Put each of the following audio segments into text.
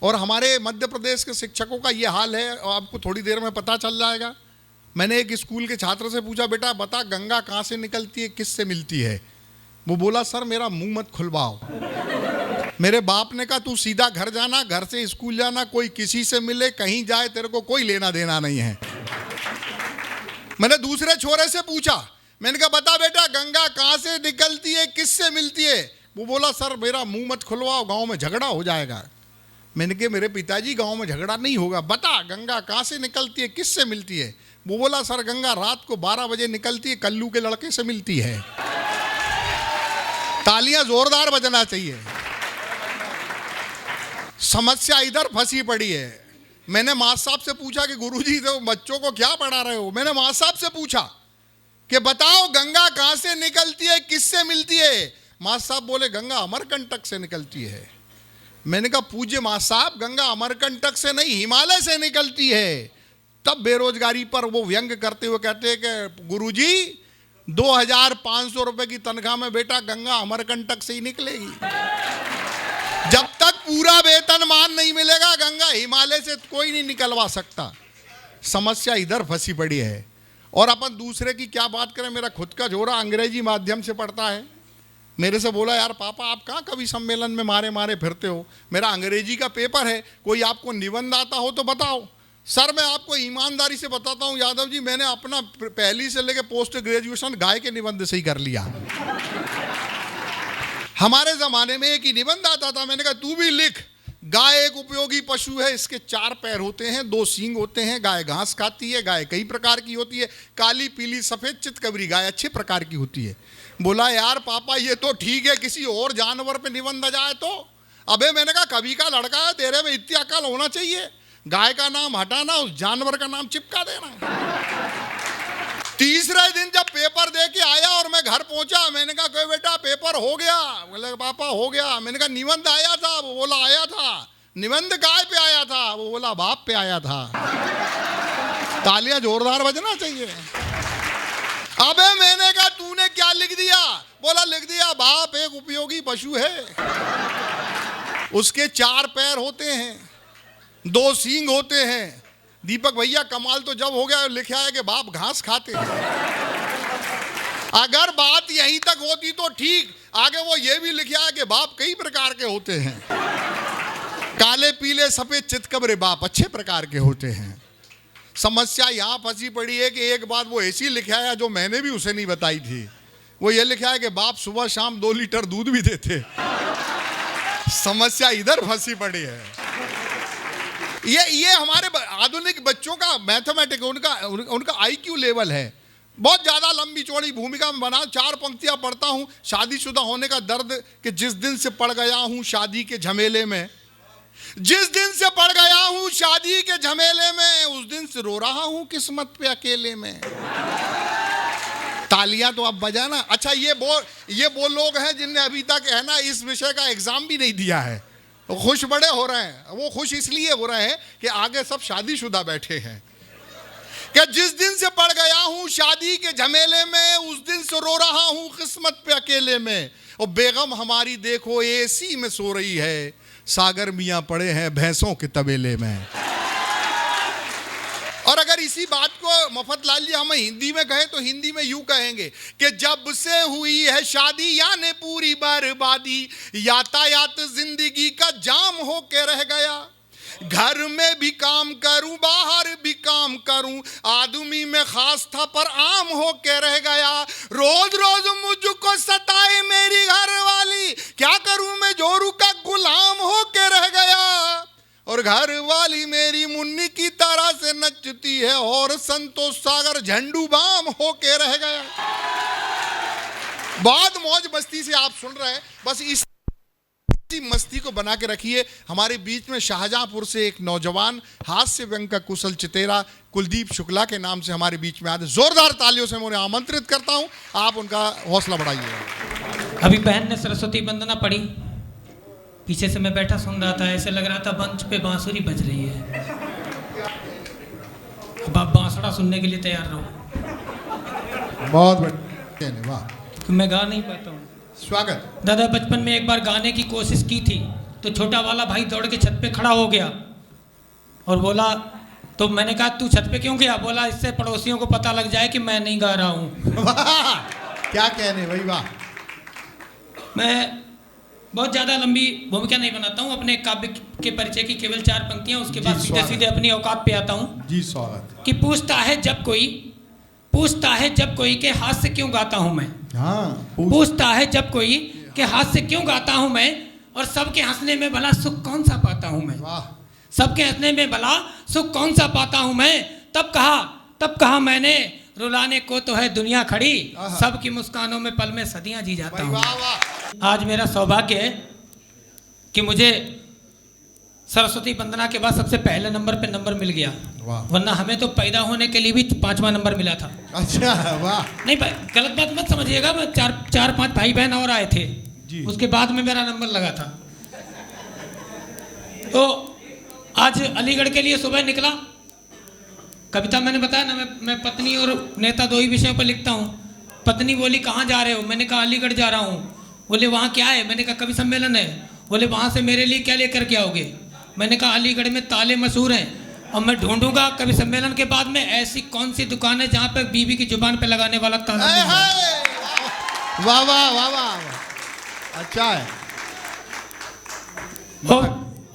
और हमारे मध्य प्रदेश के शिक्षकों का ये हाल है, और आपको थोड़ी देर में पता चल जाएगा। मैंने एक स्कूल के छात्र से पूछा, बेटा बता गंगा कहाँ से निकलती है, किससे मिलती है? वो बोला, सर मेरा मुंह मत खुलवाओ। मेरे बाप ने कहा तू सीधा घर जाना, घर से स्कूल जाना, कोई किसी से मिले कहीं जाए तेरे को कोई लेना देना नहीं है। मैंने दूसरे छोरे से पूछा, मैंने कहा बता बेटा गंगा कहाँ से निकलती है, किससे मिलती है? वो बोला, सर मेरा मुंह मत खुलवाओ, गांव में झगड़ा हो जाएगा। मैंने कहा मेरे पिताजी गांव में झगड़ा नहीं होगा, बता गंगा कहाँ से निकलती है, किससे मिलती है? वो बोला, सर गंगा रात को 12 बजे निकलती है, कल्लू के लड़के से मिलती है। तालियां जोरदार बजना चाहिए। समस्या इधर फंसी पड़ी है। मैंने मास्टर साहब से पूछा कि गुरुजी तो बच्चों को क्या पढ़ा रहे हो? मैंने मास्टर साहब से पूछा कि बताओ गंगा कहाँ से निकलती है, किससे मिलती है? मास्टर साहब बोले गंगा अमरकंटक से निकलती है। मैंने कहा पूज्य मास्टर साहब गंगा अमरकंटक से नहीं हिमालय से निकलती है। तब बेरोजगारी पर वो व्यंग करते हुए कहते हैं कि गुरुजी 2500 रुपए की तनख्वाह में बेटा गंगा अमरकंटक से ही निकलेगी। जब तक पूरा वेतनमान नहीं मिलेगा गंगा हिमालय से कोई नहीं निकलवा सकता। समस्या इधर फंसी पड़ी है। और अपन दूसरे की क्या बात करें। मेरा खुद का जोड़ा अंग्रेजी माध्यम से पढ़ता है, मेरे से बोला, यार पापा आप कहाँ कवि सम्मेलन में मारे मारे फिरते हो, मेरा अंग्रेजी का पेपर है, कोई आपको निबंध आता हो तो बताओ। सर मैं आपको ईमानदारी से बताता हूँ यादव जी, मैंने अपना पहली से लेकर पोस्ट ग्रेजुएशन गाय के निबंध से ही कर लिया। हमारे ज़माने में एक ही निबंध आता था, मैंने कहा तू भी लिख। गाय एक उपयोगी पशु है, इसके 4 पैर होते हैं, 2 सींग होते हैं, गाय घास खाती है, गाय कई प्रकार की होती है, काली पीली सफ़ेद चितकबरी गाय अच्छे प्रकार की होती है। बोला यार पापा ये तो ठीक है, किसी और जानवर पे निबंध आ जाए तो। अबे मैंने कहा कवि का लड़का है, तेरे में इतनी अकल होना चाहिए, गाय का नाम हटाना, उस जानवर का नाम चिपका देना। तीसरे दिन जब पेपर दे के आया और मैं घर पहुंचा, मैंने कहा कोई बेटा पेपर हो गया? बोले पापा हो गया। मैंने कहा निबंध आया था? वो बोला आया था। निबंध गाय पे आया था? वो बोला बाप पे आया था। तालियां जोरदार बजना चाहिए। अबे मैंने कहा तूने क्या लिख दिया? बोला लिख दिया बाप एक उपयोगी पशु है, उसके 4 पैर होते हैं, 2 सींग होते हैं। दीपक भैया कमाल तो जब हो गया लिखा है कि बाप घास खाते हैं। अगर बात यहीं तक होती तो ठीक, आगे वो ये भी लिखा है कि बाप कई प्रकार के होते हैं, काले पीले सफेद चितकबरे बाप अच्छे प्रकार के होते हैं। समस्या यहाँ फंसी पड़ी है कि एक बात वो ऐसी लिखा है जो मैंने भी उसे नहीं बताई थी। वो ये लिखा है कि बाप सुबह शाम 2 लीटर दूध भी देते। समस्या इधर फंसी पड़ी है। ये हमारे आधुनिक बच्चों का मैथमेटिक्स, उनका IQ लेवल है बहुत ज़्यादा लंबी चौड़ी भूमिका में बना। 4 पंक्तियाँ पढ़ता हूँ। शादीशुदा होने का दर्द कि जिस दिन से पड़ गया हूँ शादी के झमेले में, जिस दिन से पड़ गया हूँ शादी के झमेले में, उस दिन से रो रहा हूँ किस्मत पे अकेले में। तालियां तो अब बजाना। अच्छा ये वो लोग हैं जिनने अभी तक है ना इस विषय का एग्जाम भी नहीं दिया है, खुश बड़े हो रहे हैं। वो खुश इसलिए हो रहे हैं कि आगे सब शादीशुदा बैठे हैं। कि जिस दिन से पड़ गया हूं शादी के झमेले में, उस दिन से रो रहा हूं किस्मत पे अकेले में। और बेगम हमारी देखो AC में सो रही है, सागर मियां पड़े हैं भैंसों के तबेले में। और अगर इसी बात को मफतलाल जी हम हिंदी में कहें तो हिंदी में यूं कहेंगे कि जब से हुई है शादी यानी पूरी बर्बादी, यातायात जिंदगी का जाम होके रह गया। घर में भी काम करूं बाहर भी काम करूं, आदमी में खास था पर आम होके रह गया। रोज रोज मुझको सताए मेरी घरवाली, क्या करूं मैं जोरू का गुलाम होके रह गया। और घर वाली मेरी मुन्नी की तरह से नचती है, और संतोष सागर झंडू बाम होके रह गया। बहुत मौज मस्ती से आप सुन रहे हैं, बस इस मस्ती को बना के रखिए। हमारे बीच में शाहजहांपुर से एक नौजवान हास्य व्यंग का कुशल चितेरा कुलदीप शुक्ला के नाम से हमारे बीच में आते, जोरदार तालियों से मैं उन्हें आमंत्रित करता हूं। आप उनका हौसला बढ़ाइए। अभी बहन ने सरस्वती वंदना पढ़ी, पीछे से मैं बैठा सुन रहा था, ऐसे लग रहा था मंच पे बांसुरी बज रही है। अब आप बांसुरा सुनने के लिए तैयार रहो। बहुत बढ़िया, वाह। मैं गा नहीं पाता हूँ। स्वागत। दादा बचपन में एक बार गाने की कोशिश की थी, तो छोटा वाला भाई दौड़ के छत पे खड़ा हो गया और बोला, तो मैंने कहा तू छत पे क्यों गया? बोला इससे पड़ोसियों को पता लग जाए कि मैं नहीं गा रहा हूँ। वाह, क्या कहने भाई, वाह। मैं बहुत ज़्यादा लंबी भूमिका नहीं बनाता हूँ, अपने काव्य के परिचय की केवल 4 पंक्तियाँ, उसके बाद सीधे सीधे अपनी औकात पे आता हूँ। जी स्वागत। कि पूछता है जब कोई के हाथ से क्यों गाता हूँ मैं। हाँ, पूछता है जब कोई के हाथ से क्यों गाता हूँ मैं, और सबके हंसने में भला सुख कौन सा पाता हूँ मैं। वाह, सबके हंसने में भला सुख कौन सा पाता हूँ मैं। तब कहा मैंने, रुलाने को तो है दुनिया खड़ी, सबकी मुस्कानों में पल में सदियां जी जाता हूँ। वाह वाह। आज मेरा सौभाग्य है कि मुझे सरस्वती वंदना के बाद सबसे पहले नंबर पे नंबर मिल गया, वरना हमें तो पैदा होने के लिए भी 5वां नंबर मिला था। अच्छा, वाह। नहीं भाई, गलत बात मत समझिएगा, मैं 4-5 भाई बहन और आए थे जी। उसके बाद में मेरा नंबर लगा था। तो आज अलीगढ़ के लिए सुबह निकला। कविता मैंने बताया ना, मैं पत्नी और नेता 2 ही विषयों पर लिखता हूँ। पत्नी बोली कहाँ जा रहे हो? मैंने कहा अलीगढ़ जा रहा हूँ। बोले वहाँ क्या है? मैंने कहा कवि सम्मेलन है। बोले वहाँ से मेरे लिए क्या लेकर के आओगे? मैंने कहा अलीगढ़ में ताले मशहूर हैं और मैं ढूंढूंगा कवि सम्मेलन के बाद में ऐसी कौन सी दुकान है जहाँ पे बीवी की जुबान पे लगाने वाला ताला मिल जाए। वाह वाह वाह वाह, अच्छा है।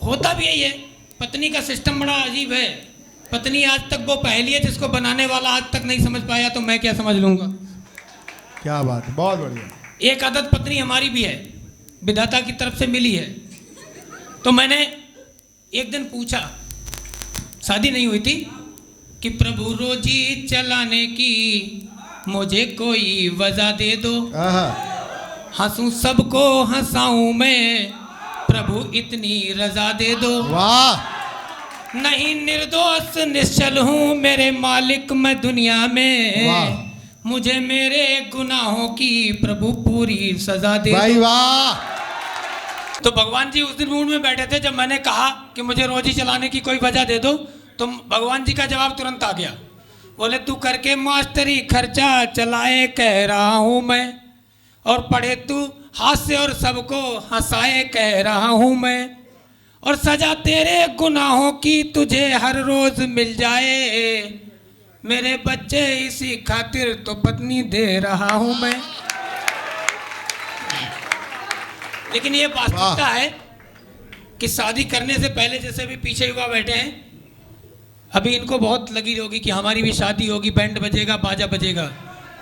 होता भी यही है, पत्नी का सिस्टम बड़ा अजीब है। पत्नी आज तक वो पहेली है जिसको बनाने वाला आज तक नहीं समझ पाया, तो मैं क्या समझ लूंगा। क्या बात है, बहुत बढ़िया। एक आदत पत्नी हमारी भी है, विधाता की तरफ से मिली है। तो मैंने एक दिन पूछा, शादी नहीं हुई थी, कि प्रभु रोजी चलाने की मुझे कोई वजह दे दो, हंसूं सबको हंसाऊं मैं, प्रभु इतनी रजा दे दो। वाह। नहीं निर्दोष निश्चल हूँ मेरे मालिक मैं दुनिया में, मुझे मेरे गुनाहों की प्रभु पूरी सजा दे भाई दो। वाह। तो भगवान जी उस दिन मूड में बैठे थे, जब मैंने कहा कि मुझे रोजी चलाने की कोई वजह दे दो, तो भगवान जी का जवाब तुरंत आ गया। बोले तू करके मास्टरी खर्चा चलाए कह रहा हूँ मैं, और पढ़े तू हास्य और सबको हंसाए कह रहा हूँ मैं, और सजा तेरे गुनाहों की तुझे हर रोज मिल जाए, मेरे बच्चे इसी खातिर तो पत्नी दे रहा हूँ मैं। लेकिन ये वास्तविकता है कि शादी करने से पहले, जैसे भी पीछे युवा बैठे हैं, अभी इनको बहुत लगी होगी कि हमारी भी शादी होगी, बैंड बजेगा बाजा बजेगा,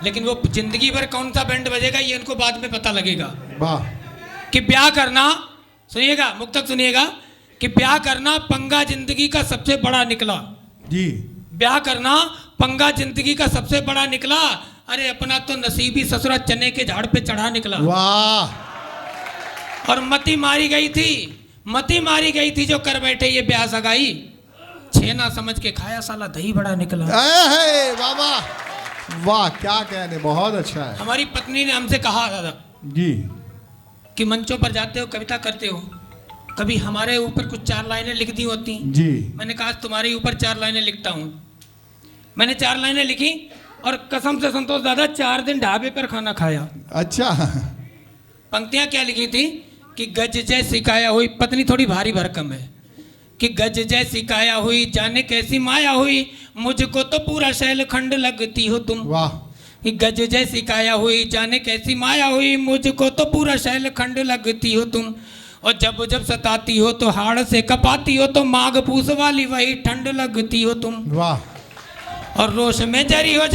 लेकिन वो जिंदगी भर कौन सा बैंड बजेगा ये इनको बाद में पता लगेगा। वाह। कि ब्याह करना, सुनिएगा मुक्तक सुनिएगा, कि ब्याह करना पंगा जिंदगी का सबसे बड़ा निकला जी। ब्याह करना पंगा जिंदगी का सबसे बड़ा निकला, अरे अपना तो नसीबी ससुरा चने के झाड़ पे चढ़ा निकला। वाह। और मती मारी गई थी जो कर बैठे ये ब्याह सगाई, छेना समझ के खाया साला दही बड़ा निकला। वाह वाह वाह, क्या कहने, बहुत अच्छा है। हमारी पत्नी ने हमसे कहा दादा जी कि मंचों पर जाते हो, कविता करते हो, कभी हमारे ऊपर कुछ 4 लाइनें लिख दी होती जी। मैंने कहा तुम्हारे ऊपर 4 लाइनें लिखता हूँ। मैंने 4 लाइनें लिखी और कसम से संतोष दादा 4 दिन ढाबे पर खाना खाया। अच्छा। पंक्तियां क्या लिखी थी कि गज जैसी काया हुई, पत्नी थोड़ी भारी भरकम है, कि गज जैसी काया हुई जाने कैसी माया हुई, मुझको तो पूरा शैलखंड लगती हो तुम। वाह। कि गज जैसी काया हुई जाने कैसी माया हुई, मुझको तो पूरा शैलखंड लगती हो तुम, और जब जब सताती हो तो हाड़ से कपाती हो, तो माघ पूस वाली वही ठंड लगती हो तुम। वाह। और रोष में जरी हो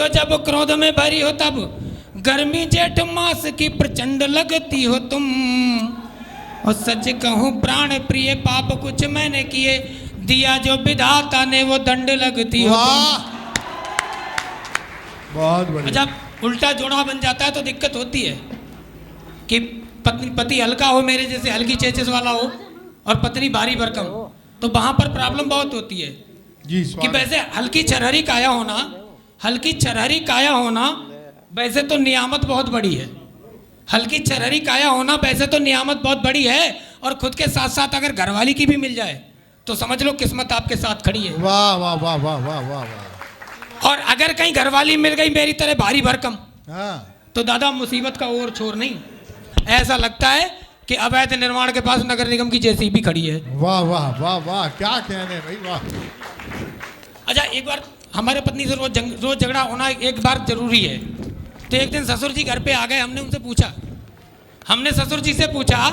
जब क्रोध में भरी हो तब, गर्मी जेठ मास की प्रचंड लगती हो तुम, और सच कहूँ प्राण प्रिय पाप कुछ मैंने किए, दिया जो विधाता ने वो दंड लगती हो तुम। बहुत बढ़िया। जब उल्टा जोड़ा बन जाता है तो दिक्कत होती है कि पति हल्का हो, मेरे जैसे हल्की चेचिस वाला हो, और पत्नी भारी भरकम, तो वहां पर प्रॉब्लम बहुत होती है जी। कि वैसे हल्की छरहरी काया होना वैसे तो नियामत बहुत बड़ी है, हल्की छरहरी काया होना वैसे तो नियामत बहुत बड़ी है, और खुद के साथ साथ अगर घरवाली की भी मिल जाए तो समझ लो किस्मत आपके साथ खड़ी है। वाह वाह वाह वाह वाह वाह वाह। और अगर कहीं घरवाली मिल गई मेरी तरह भारी भरकम, हाँ। तो दादा मुसीबत का और छोर नहीं। ऐसा लगता है कि अवैध निर्माण के पास नगर निगम की जेसीबी खड़ी है। वाह वाह वाह वाह, क्या कहने भाई, वाह। अच्छा, एक बार हमारे पत्नी से रोज झगड़ा होना एक बार जरूरी है। तो एक दिन ससुर जी घर पे आ गए, हमने ससुर जी से पूछा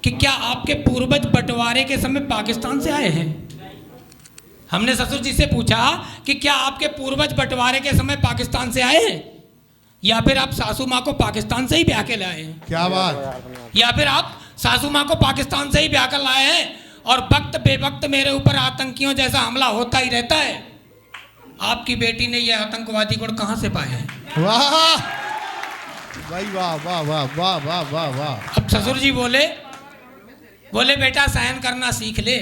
कि क्या आपके पूर्वज बंटवारे के समय पाकिस्तान से आए हैं? हमने ससुर जी से पूछा कि क्या आपके पूर्वज बंटवारे के समय पाकिस्तान से आए हैं, या फिर आप सासू माँ को पाकिस्तान से ही ब्याह के लाए हैं? क्या बात। या फिर आप सासू माँ को पाकिस्तान से ही ब्याह कर लाए हैं और वक्त बेवक्त मेरे ऊपर आतंकियों जैसा हमला होता ही रहता है। आपकी बेटी ने यह आतंकवादी गुण कहाँ से पाए हैं? वाह भाई, वाह वाह वाह वाह वाह वाह वाह। अब ससुर जी बोले बेटा सहन करना सीख ले,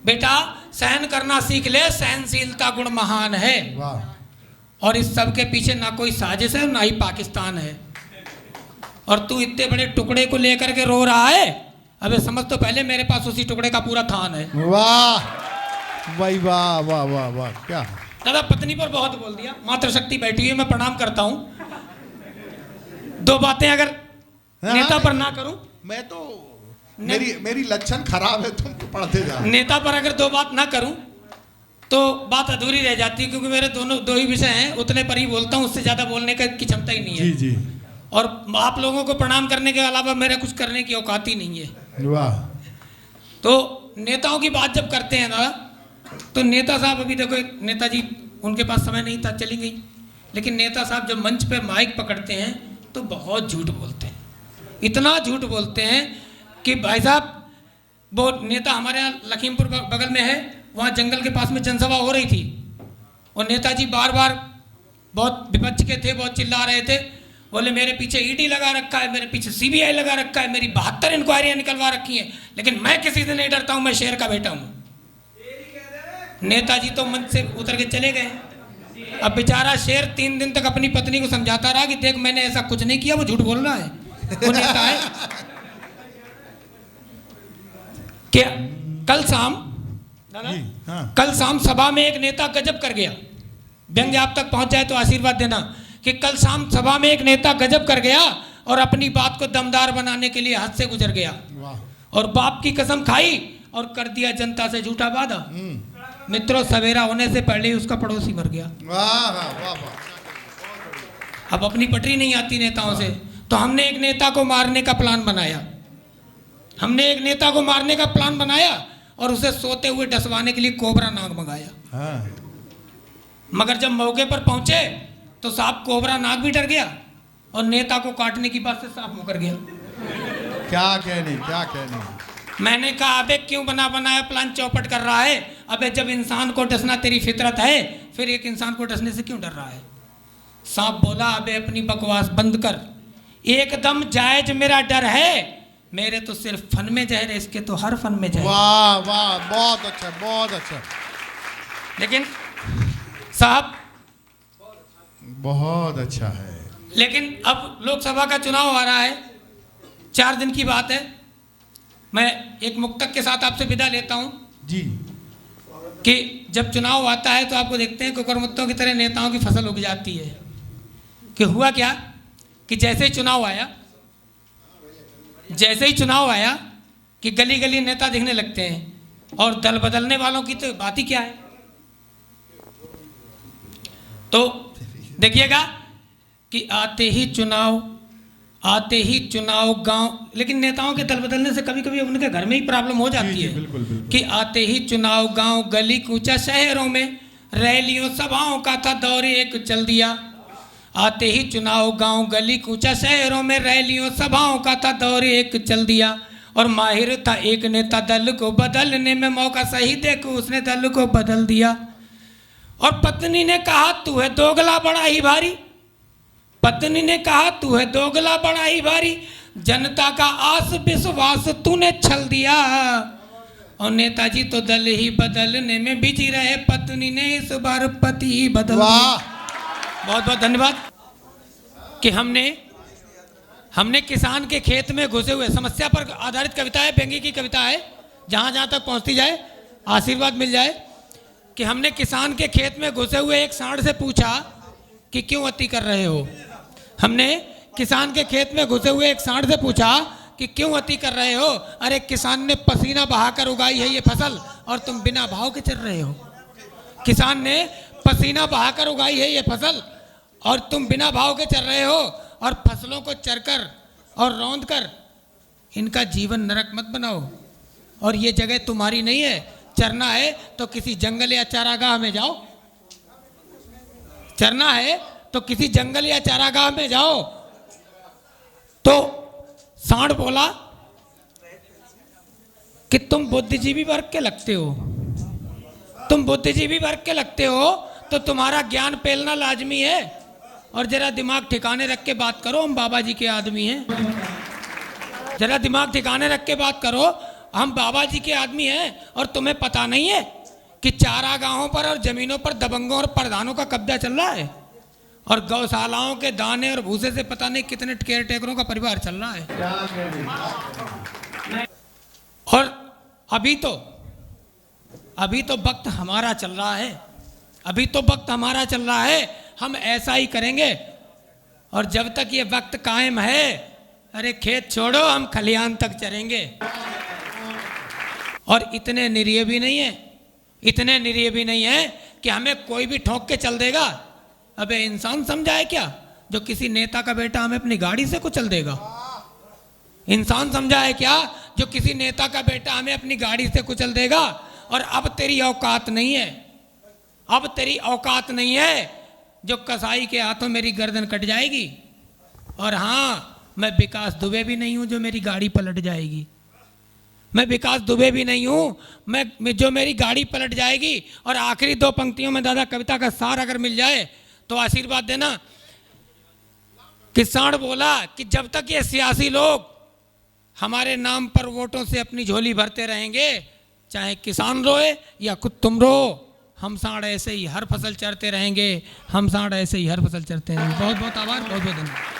बेटा सहन करना सीख ले, सहनशीलता गुण महान है। वाह। और इस सब के पीछे ना कोई साजिश है ना ही पाकिस्तान है। और तू इतने बड़े टुकड़े को लेकर के रो रहा है, अबे समझ तो पहले मेरे पास उसी टुकड़े का पूरा थान है। वाह भाई, वाह वाह वाह वाह, क्या। दादा पत्नी पर बहुत बोल दिया, मातृशक्ति बैठी हुई है, मैं प्रणाम करता हूँ। दो बातें अगर नेता पर ना करूं, मैं तो मेरी लक्षण खराब है, तुम तो पढ़ते जा। नेता पर अगर दो बात ना करूं तो बात अधूरी रह जाती है, क्योंकि मेरे दो ही विषय हैं, उतने पर ही बोलता हूं, उससे ज्यादा बोलने की क्षमता ही नहीं है। जी जी। और आप लोगों को प्रणाम करने के अलावा मेरा कुछ करने की औकात ही नहीं है। वाह। तो नेताओं की बात जब करते हैं ना, तो नेता साहब, अभी देखो नेताजी, उनके पास समय नहीं था, चली गई, लेकिन नेता साहब जब मंच पे माइक पकड़ते हैं तो बहुत झूठ बोलते हैं, इतना झूठ बोलते हैं कि भाई साहब, वो नेता हमारे यहाँ लखीमपुर बगल में है, वहाँ जंगल के पास में जनसभा हो रही थी, और नेताजी बार बार बहुत विपक्ष के थे, बहुत चिल्ला रहे थे, बोले मेरे पीछे ईडी लगा रखा है, मेरे पीछे सीबीआई लगा रखा है, मेरी 72 इंक्वायरियां निकलवा रखी हैं, लेकिन मैं किसी से नहीं डरता हूं, मैं शेर का बेटा हूं। नेताजी तो मंच से उतर के चले गए। अब बेचारा शेर 3 दिन तक अपनी पत्नी को समझाता रहा कि देख मैंने ऐसा कुछ नहीं किया, वो झूठ बोल रहा है, वो नेता है। क्या कल शाम सभा में एक नेता गजब कर गया, व्यंग्य आप तक पहुंच जाए तो आशीर्वाद देना, कि कल शाम सभा में एक नेता गजब कर गया और अपनी बात को दमदार बनाने के लिए हद से गुजर गया, और बाप की कसम खाई और कर दिया जनता से झूठा वादा। मित्रों, सवेरा होने से पहले ही उसका पड़ोसी मर गया। अब अपनी पटरी नहीं आती नेताओं से, तो हमने एक नेता को मारने का प्लान बनाया, और उसे सोते हुए डसवाने के लिए कोबरा नाग मंगाया। मगर जब मौके पर पहुंचे तो साहब कोबरा नाग भी डर गया और नेता को काटने की बात से साफ मुकर गया। क्या कहने। मैंने कहा अबे क्यों बना बनाया प्लान चौपट कर रहा है? अबे जब इंसान को डसना तेरी फितरत है, फिर एक इंसान को डसने से क्यों डर रहा है? सांप बोला अबे अपनी बकवास बंद कर, एकदम जायज मेरा डर है, मेरे तो सिर्फ फन में जहर है, इसके तो हर फन में जहर। वाह वाह, बहुत अच्छा। लेकिन साहब बहुत अच्छा है। लेकिन अब लोकसभा का चुनाव आ रहा है, 4 दिन की बात है। मैं एक मुक्तक के साथ आपसे विदा लेता हूं जी, कि जब चुनाव आता है तो आपको देखते हैं कुकरमुत्तों की तरह नेताओं की फसल उग जाती है। कि हुआ क्या कि जैसे ही चुनाव आया कि गली गली नेता दिखने लगते हैं, और दल बदलने वालों की तो बात ही क्या है। तो देखिएगा कि आते ही चुनाव गांव, लेकिन नेताओं के दल बदलने से कभी कभी उनके घर में ही प्रॉब्लम हो जाती है। बिल्कुल। कि आते ही चुनाव गांव गली कूचा शहरों में रैलियों सभाओं का था दौर एक चल दिया। आते ही चुनाव गांव गली कूचा शहरों में रैलियों सभाओं का था दौर एक चल दिया। और माहिर था एक नेता दल को बदलने में, मौका सही देखो उसने दल को बदल दिया। और पत्नी ने कहा तू है दोगला बड़ा ही भारी, पत्नी ने कहा तू है दोगला बड़ा ही भारी, जनता का आस विश्वास तूने छल दिया। और नेताजी तो दल ही बदलने में बिजी रहे, पत्नी ने इस बार पति ही बदल दिया। बहुत बहुत धन्यवाद। कि हमने किसान के खेत में घुसे हुए, समस्या पर आधारित कविता है, व्यंग्य की कविता है, जहाँ जहाँ तक पहुँचती जाए आशीर्वाद मिल जाए। कि हमने किसान के खेत में घुसे हुए एक सांड से पूछा कि क्यों अति कर रहे हो। हमने किसान के खेत में घुसे हुए एक सांड से पूछा कि क्यों अति कर रहे हो? अरे किसान ने पसीना बहाकर उगाई है ये फसल और तुम बिना भाव के चल रहे हो। किसान ने पसीना बहाकर उगाई है ये फसल और तुम बिना भाव के चल रहे हो। और फसलों को चरकर और रौंद कर इनका जीवन नरक मत बनाओ। और ये जगह तुम्हारी नहीं है, चरना है तो किसी जंगल या चारागाह में जाओ। चरना है तो किसी जंगल या चारागाह में जाओ। तो सांड बोला कि तुम बुद्धिजीवी वर्ग के लगते हो, तुम बुद्धिजीवी वर्ग के लगते हो तो तुम्हारा ज्ञान पेलना लाजमी है। और जरा दिमाग ठिकाने रख के बात करो, हम बाबा जी के आदमी हैं। जरा दिमाग ठिकाने रख के बात करो, हम बाबा जी के आदमी हैं। और तुम्हें पता नहीं है कि चारागाहों पर और जमीनों पर दबंगों और प्रधानों का कब्जा चल रहा है और गौशालाओं के दाने और भूसे से पता नहीं कितने केयर टेकरों का परिवार चल रहा है। और अभी तो वक्त हमारा चल रहा है, अभी तो वक्त हमारा चल रहा है। हम ऐसा ही करेंगे और जब तक ये वक्त कायम है, अरे खेत छोड़ो, हम खलिहान तक चलेंगे। और इतने निरीह भी नहीं है, इतने निरीह भी नहीं है कि हमें कोई भी ठोक के चल देगा। अबे इंसान समझा है क्या जो किसी नेता का बेटा हमें अपनी गाड़ी से कुचल देगा? इंसान समझा है क्या जो किसी नेता का बेटा हमें अपनी गाड़ी से कुचल देगा? और अब तेरी औकात नहीं है, अब तेरी औकात नहीं है जो कसाई के हाथों मेरी गर्दन कट जाएगी। और हाँ, मैं विकास दुबे भी नहीं हूं जो मेरी गाड़ी पलट जाएगी। मैं विकास दुबे भी नहीं हूं मैं जो मेरी गाड़ी पलट जाएगी। और आखिरी दो पंक्तियों में दादा कविता का सार अगर मिल जाए तो आशीर्वाद देना। किसान बोला कि जब तक ये सियासी लोग हमारे नाम पर वोटों से अपनी झोली भरते रहेंगे, चाहे किसान रोए या खुद तुम रो, हम सांड ऐसे ही हर फसल चरते रहेंगे, हम सांड ऐसे ही हर फसल चरते रहेंगे। बहुत बहुत आभार, बहुत बहुत धन्यवाद।